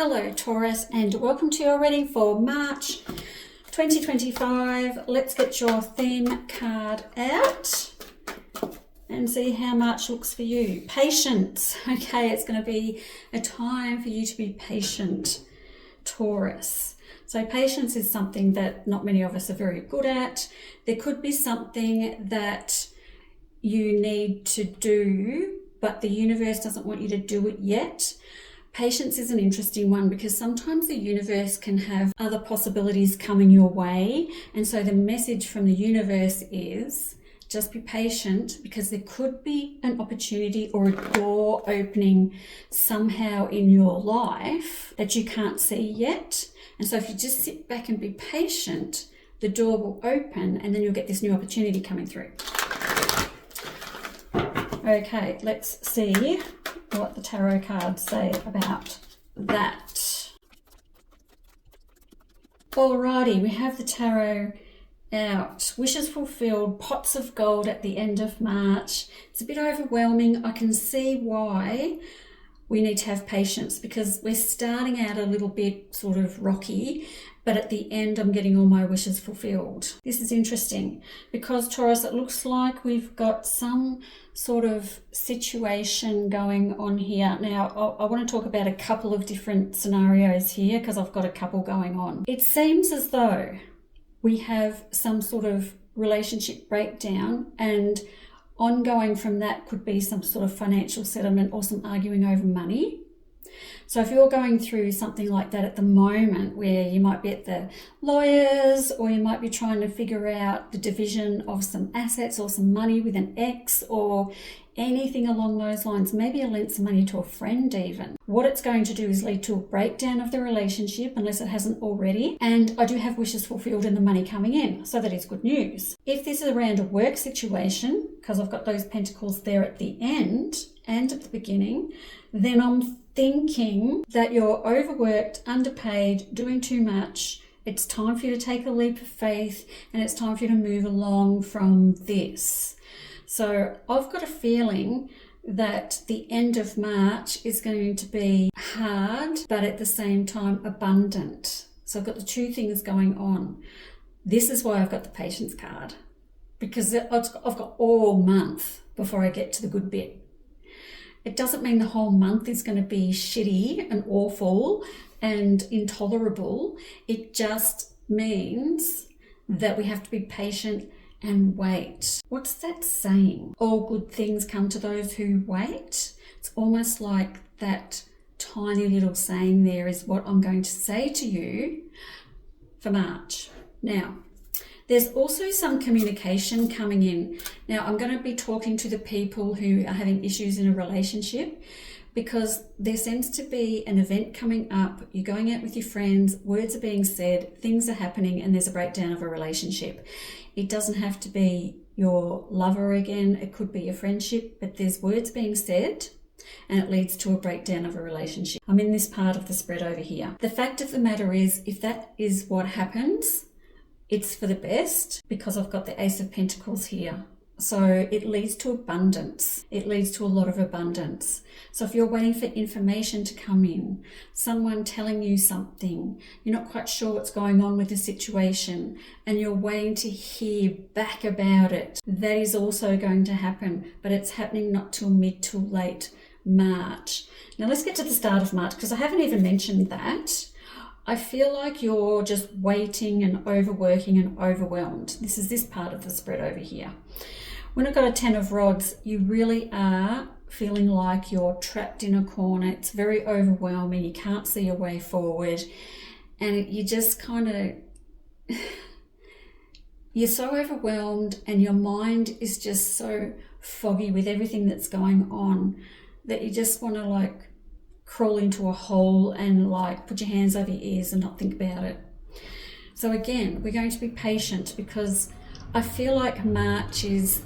Hello Taurus, and welcome to your reading for March 2025. Let's get your theme card out and see how March looks for you. Patience. Okay, it's going to be a time for you to be patient, Taurus. So patience is something that not many of us are very good at. There could be something that you need to do, but the universe doesn't want you to do it yet. Patience is an interesting one because sometimes the universe can have other possibilities coming your way. And so the message from the universe is just be patient, because there could be an opportunity or a door opening somehow in your life that you can't see yet. And so if you just sit back and be patient, the door will open and then you'll get this new opportunity coming through. Okay, let's see what the tarot cards say about that. Alrighty, we have the tarot out. Wishes fulfilled, pots of gold at the end of March. It's a bit overwhelming. I can see why we need to have patience, because we're starting out a little bit sort of rocky, but at the end I'm getting all my wishes fulfilled. This is interesting because, Taurus, it looks like we've got some sort of situation going on here. Now, I want to talk about a couple of different scenarios here because I've got a couple going on. It seems as though we have some sort of relationship breakdown, and ongoing from that could be some sort of financial settlement or some arguing over money. So if you're going through something like that at the moment, where you might be at the lawyers, or you might be trying to figure out the division of some assets or some money with an ex or anything along those lines, maybe you lent some money to a friend even, what it's going to do is lead to a breakdown of the relationship, unless it hasn't already. And I do have wishes fulfilled and the money coming in, so that is good news. If this is around a work situation, because I've got those pentacles there at the end and at the beginning, then I'm thinking that you're overworked, underpaid, doing too much. It's time for you to take a leap of faith, and it's time for you to move along from this. So I've got a feeling that the end of March is going to be hard, but at the same time abundant. So I've got the two things going on. This is why I've got the patience card, because I've got all month before I get to the good bit. It doesn't mean the whole month is going to be shitty and awful and intolerable. It just means that we have to be patient and wait. What's that saying? All good things come to those who wait. It's almost like that tiny little saying there is what I'm going to say to you for March. Now, there's also some communication coming in. Now, I'm going to be talking to the people who are having issues in a relationship, because there seems to be an event coming up. You're going out with your friends, words are being said, things are happening, and there's a breakdown of a relationship. It doesn't have to be your lover again. It could be a friendship, but there's words being said and it leads to a breakdown of a relationship. I'm in this part of the spread over here. The fact of the matter is, if that is what happens, it's for the best, because I've got the Ace of Pentacles here. So it leads to abundance. It leads to a lot of abundance. So if you're waiting for information to come in, someone telling you something, you're not quite sure what's going on with the situation, and you're waiting to hear back about it, that is also going to happen, but it's happening not till mid to late March. Now let's get to the start of March, because I haven't even mentioned that. I feel like you're just waiting and overworking and overwhelmed. This is this part of the spread over here. When I've got a 10 of rods, you really are feeling like you're trapped in a corner. It's very overwhelming. You can't see a way forward. And you just kind of, you're so overwhelmed, and your mind is just so foggy with everything that's going on that you just want to like crawl into a hole and like put your hands over your ears and not think about it. So again, we're going to be patient, because I feel like March is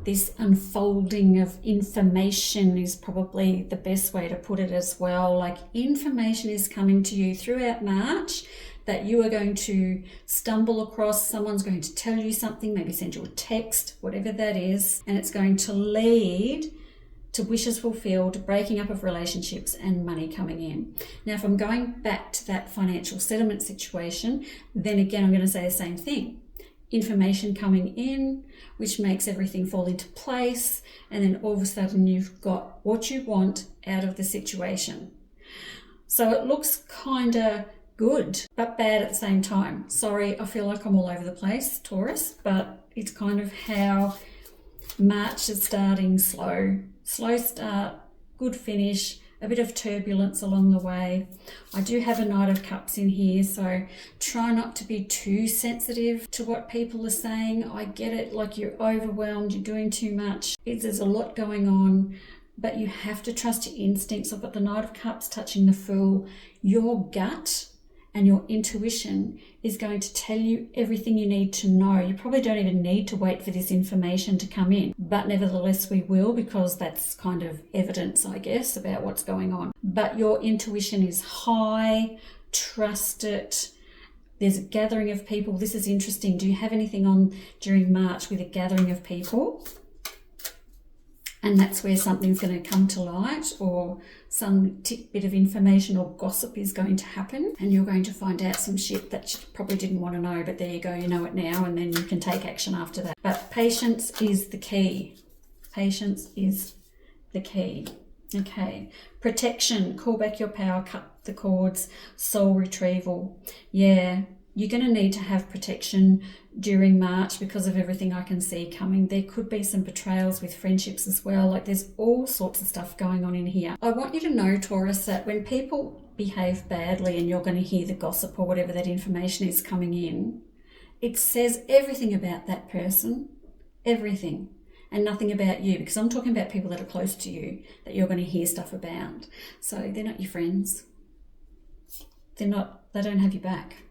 this unfolding of information, is probably the best way to put it as well. Like, information is coming to you throughout March that you are going to stumble across. Someone's going to tell you something, maybe send you a text, whatever that is, and it's going to lead to wishes fulfilled, breaking up of relationships, and money coming in. Now, if I'm going back to that financial settlement situation, then again, I'm going to say the same thing. Information coming in, which makes everything fall into place, and then all of a sudden you've got what you want out of the situation. So it looks kind of good, but bad at the same time. Sorry, I feel like I'm all over the place, Taurus, but it's kind of how March is starting slow. Slow start, good finish, a bit of turbulence along the way. I do have a Knight of Cups in here, so try not to be too sensitive to what people are saying. I get it, like you're overwhelmed, you're doing too much. There's a lot going on, but you have to trust your instincts. I've got the Knight of Cups touching the Fool. Your gut and your intuition is going to tell you everything you need to know. You probably don't even need to wait for this information to come in, but nevertheless we will, because that's kind of evidence, I guess, about what's going on. But your intuition is high, trust it. There's a gathering of people. This is interesting. Do you have anything on during March with a gathering of people? And that's where something's going to come to light, or some bit of information or gossip is going to happen, and you're going to find out some shit that you probably didn't want to know, but there you go, you know it now, and then you can take action after that. But patience is the key. Patience is the key. Okay. Protection. Call back your power. Cut the cords. Soul retrieval. Yeah. You're going to need to have protection during March because of everything I can see coming. There could be some betrayals with friendships as well. Like there's all sorts of stuff going on in here. I want you to know, Taurus, that when people behave badly and you're going to hear the gossip or whatever that information is coming in, it says everything about that person, everything, and nothing about you, because I'm talking about people that are close to you that you're going to hear stuff about. So they're not your friends. They don't have your back.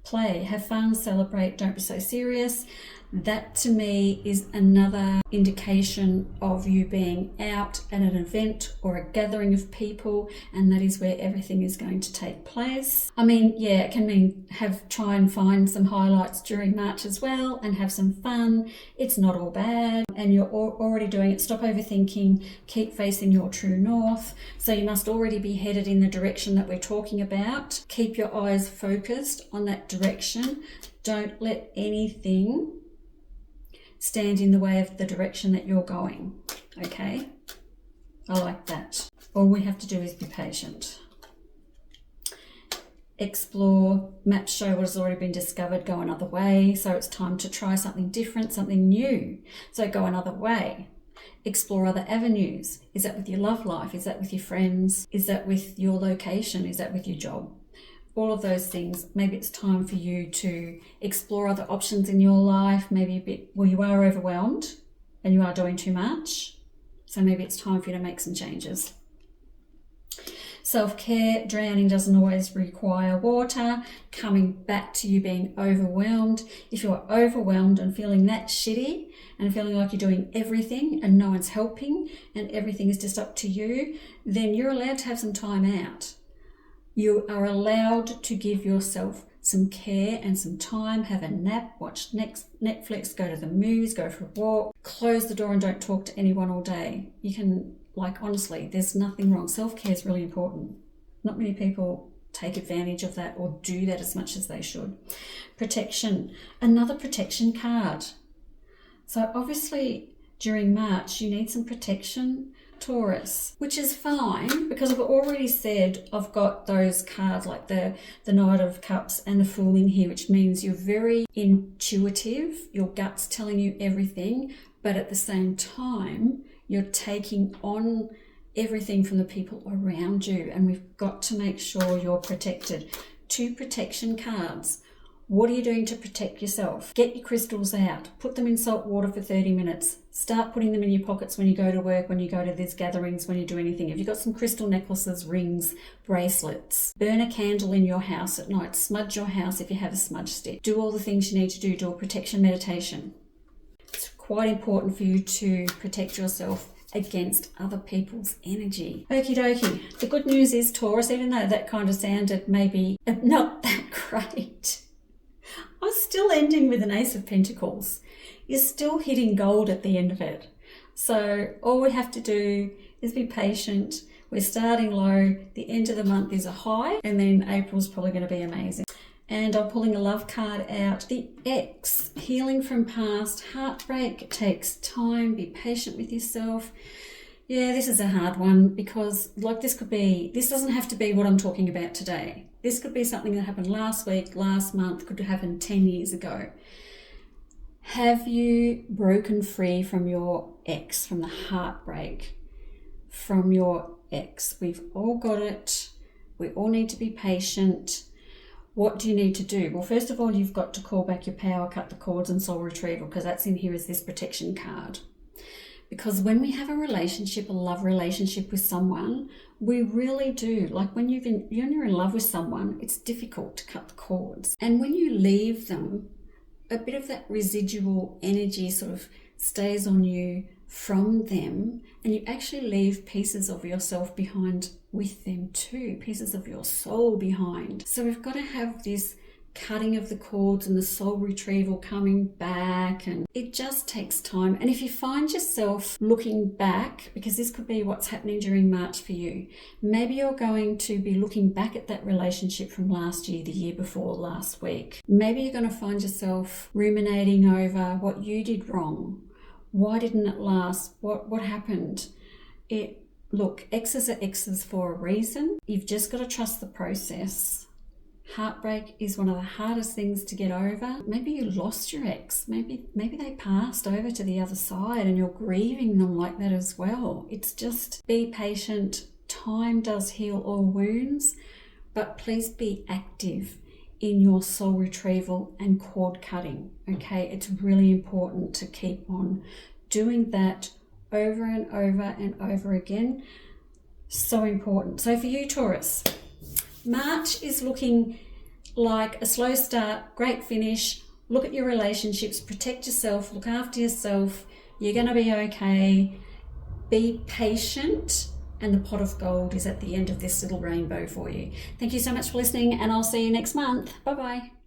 Play, have fun, celebrate, don't be so serious. That to me is another indication of you being out at an event or a gathering of people, and that is where everything is going to take place. I mean, yeah, it can mean try and find some highlights during March as well and have some fun. It's not all bad, and you're already doing it. Stop overthinking, keep facing your true north. So you must already be headed in the direction that we're talking about. Keep your eyes focused on that direction. Don't let anything stand in the way of the direction that you're going. Okay? I like that. All we have to do is be patient. Explore, maps show what has already been discovered, go another way. So it's time to try something different, something new. So go another way. Explore other avenues. Is that with your love life? Is that with your friends? Is that with your location? Is that with your job? All of those things. Maybe it's time for you to explore other options in your life. Maybe you are overwhelmed and you are doing too much. So maybe it's time for you to make some changes. Self-care, drowning doesn't always require water. Coming back to you being overwhelmed. If you're overwhelmed and feeling that shitty and feeling like you're doing everything and no one's helping and everything is just up to you, then you're allowed to have some time out. You are allowed to give yourself some care and some time, have a nap, watch Netflix, go to the movies, go for a walk, close the door and don't talk to anyone all day. You can, honestly, there's nothing wrong. Self-care is really important. Not many people take advantage of that or do that as much as they should. Protection, another protection card. So obviously during March, you need some protection, Taurus, which is fine because I've already said I've got those cards like the Knight of Cups and the Fool in here, which means you're very intuitive, your gut's telling you everything, but at the same time you're taking on everything from the people around you, and we've got to make sure you're protected. 2 protection cards. What are you doing to protect yourself? Get your crystals out. Put them in salt water for 30 minutes. Start putting them in your pockets when you go to work, when you go to these gatherings, when you do anything. If you've got some crystal necklaces, rings, bracelets, burn a candle in your house at night. Smudge your house if you have a smudge stick. Do all the things you need to do. Do a protection meditation. It's quite important for you to protect yourself against other people's energy. Okie dokie. The good news is, Taurus, even though that kind of sounded maybe not that great, I'm still ending with an Ace of Pentacles. You're still hitting gold at the end of it. So all we have to do is be patient. We're starting low, the end of the month is a high, and then April's probably going to be amazing. And I'm pulling a love card out. The X, healing from past, heartbreak takes time, be patient with yourself. Yeah, this is a hard one because like this doesn't have to be what I'm talking about today. This could be something that happened last week, last month, could have happened 10 years ago. Have you broken free from your ex, from the heartbreak, from your ex? We've all got it. We all need to be patient. What do you need to do? Well, first of all, you've got to call back your power, cut the cords, and soul retrieval, because that's in here as this protection card. Because when we have a relationship, a love relationship with someone, we really do. Like when you're in love with someone, it's difficult to cut the cords. And when you leave them, a bit of that residual energy sort of stays on you from them, and you actually leave pieces of yourself behind with them too, pieces of your soul behind. So we've got to have this cutting of the cords and the soul retrieval coming back, and it just takes time. And if you find yourself looking back, because this could be what's happening during March for you, maybe you're going to be looking back at that relationship from last year, the year before, last week. Maybe you're going to find yourself ruminating over what you did wrong. Why didn't it last? What happened? Look, X's are X's for a reason. You've just got to trust the process. Heartbreak is one of the hardest things to get over. Maybe you lost your ex. Maybe they passed over to the other side and you're grieving them like that as well. It's just be patient. Time does heal all wounds, but please be active in your soul retrieval and cord cutting. Okay, it's really important to keep on doing that over and over and over again. So important. So for you, Taurus, March is looking like a slow start, great finish. Look at your relationships, protect yourself, look after yourself. You're going to be okay. Be patient, and the pot of gold is at the end of this little rainbow for you. Thank you so much for listening, and I'll see you next month. Bye-bye.